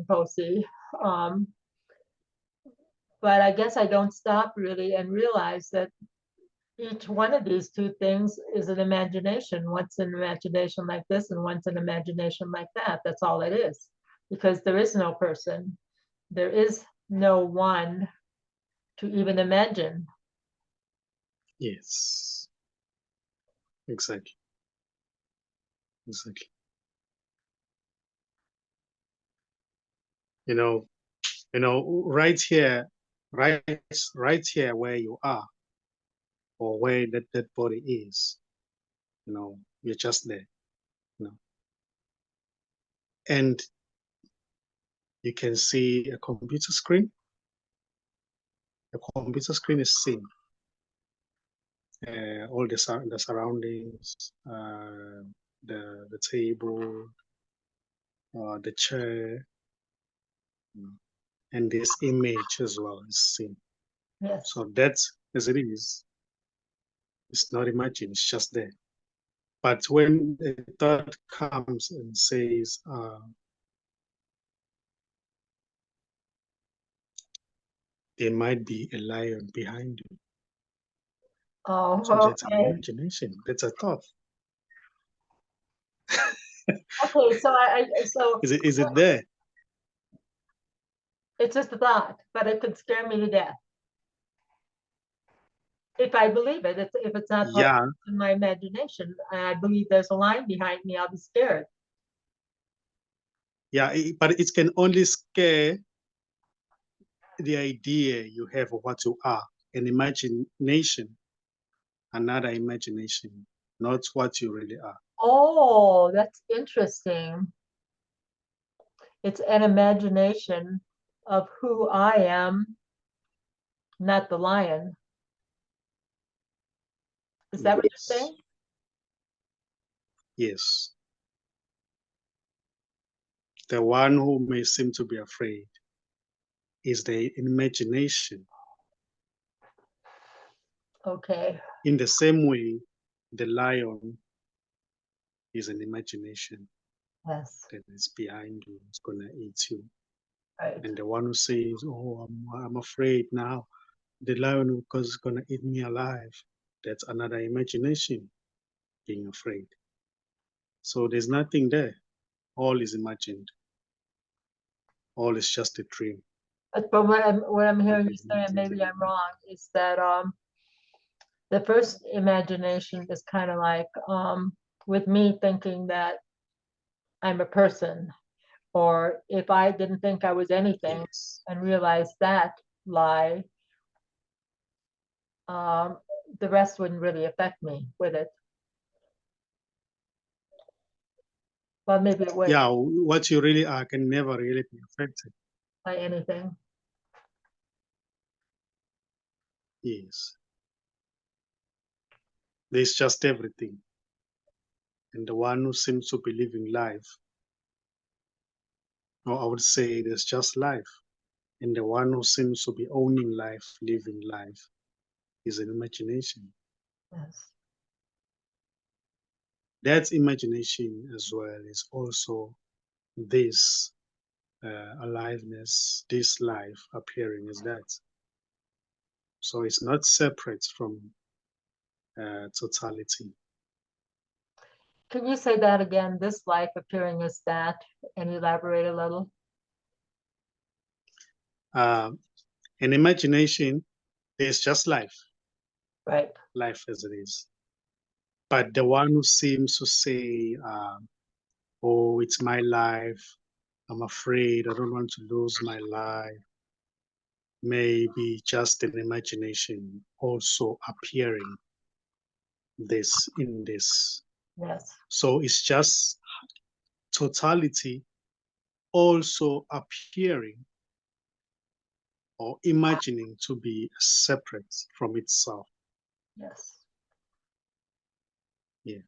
Posi. But I guess I don't stop really and realize that each one of these two things is an imagination. One's an imagination like this and one's an imagination like that. That's all it is. Because there is no person. There is no one to even imagine. Yes, exactly. Exactly. Right here, right, right here where you are, or where that body is, you're just there, you know, and you can see a computer screen. The computer screen is seen. All the surroundings, the table, the chair, and this image as well is seen. Yes. So that's as it is. It's not imagined. It's just there. But when a thought comes and says, there might be a lion behind you. Oh, So that's an okay. imagination. That's a thought. Okay, so Is it there? it's just a thought, but it could scare me to death. If I believe it, if it's not part Yeah, of my imagination, and I believe there's a line behind me, I'll be scared. yeah, but it can only scare the idea you have of what you are. An imagination, another imagination, not what you really are. Oh, that's interesting. It's an imagination of who I am, not the lion. Is that what you're Yes, saying? yes. The one who may seem to be afraid is the imagination. Okay. In the same way, the lion is an imagination Yes. that is behind you, it's gonna eat you. Right. And the one who says, "Oh, I'm afraid now, the lion is gonna eat me alive," that's another imagination, being afraid. So there's nothing there. All is imagined. All is just a dream. But from what I'm hearing you say, and maybe I'm wrong, is that the first imagination is kind of like with me thinking that I'm a person, or if I didn't think I was anything Yes. and realized that lie, um, the rest wouldn't really affect me with it. Well, maybe it would Yeah, what you really are can never really be affected. by anything. Yes. There's just everything. And the one who seems to be living life, or I would say there's just life. And the one who seems to be owning life, living life, is an imagination. Yes. That imagination as well is also this aliveness, this life appearing as that. So it's not separate from totality. Can you say that again? This life appearing as that, and elaborate a little? An imagination is just life, Right. life as it is. But the one who seems to say, oh, it's my life, I'm afraid, I don't want to lose my life, may be just an imagination also appearing this in this. Yes. So it's just totality also appearing or imagining to be separate from itself. Yes. Yeah.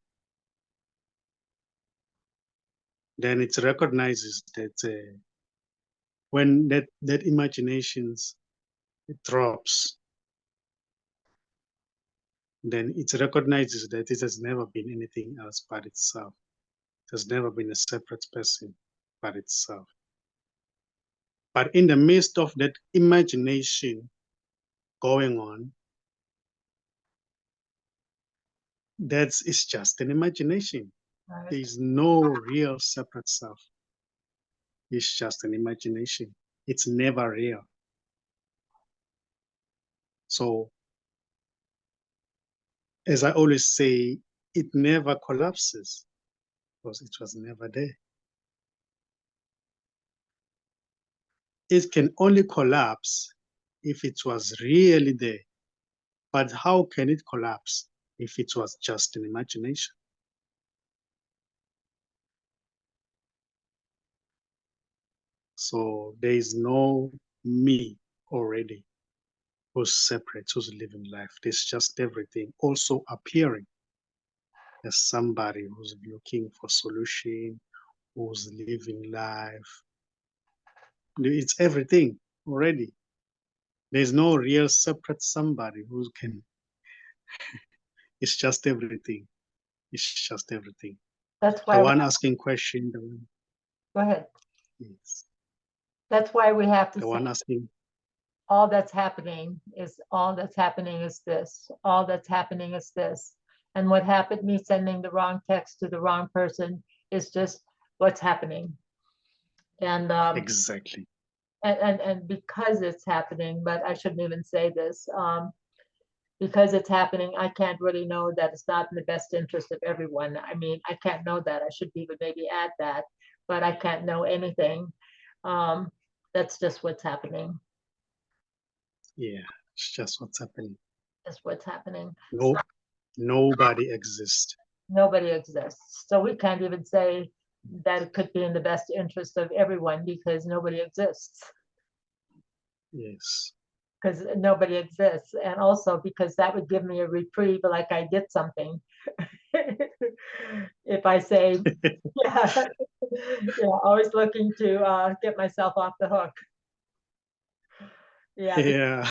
Then it recognizes that when that imaginations drops, then it recognizes that it has never been anything else but itself. It has never been a separate person but itself. But in the midst of that imagination going on, it's just an imagination. Right. There is no real separate self. It's just an imagination. It's never real. So, as I always say, it never collapses because it was never there. It can only collapse if it was really there. But how can it collapse if it was just an imagination? So there is no me already who's separate, who's living life. There's just everything also appearing as somebody who's looking for solution, who's living life. It's everything already. There's no real separate somebody who can, it's just everything. It's just everything. That's The why, one asking question, the one, go ahead. yes, That's why we have to the say one asking, all that's happening is this. All that's happening is this. And what happened, me sending the wrong text to the wrong person is just what's happening. And exactly. and because it's happening, but I shouldn't even say this, because it's happening, I can't really know that it's not in the best interest of everyone. I mean, I can't know that. I should even maybe add that, but I can't know anything. That's just what's happening. Yeah, it's just what's happening. That's what's happening. No, nobody exists. Nobody exists. So we can't even say that it could be in the best interest of everyone because nobody exists. Yes. Because nobody exists. And also because that would give me a reprieve, like I did something. If I say, yeah, yeah, always looking to get myself off the hook. Yeah. Yeah.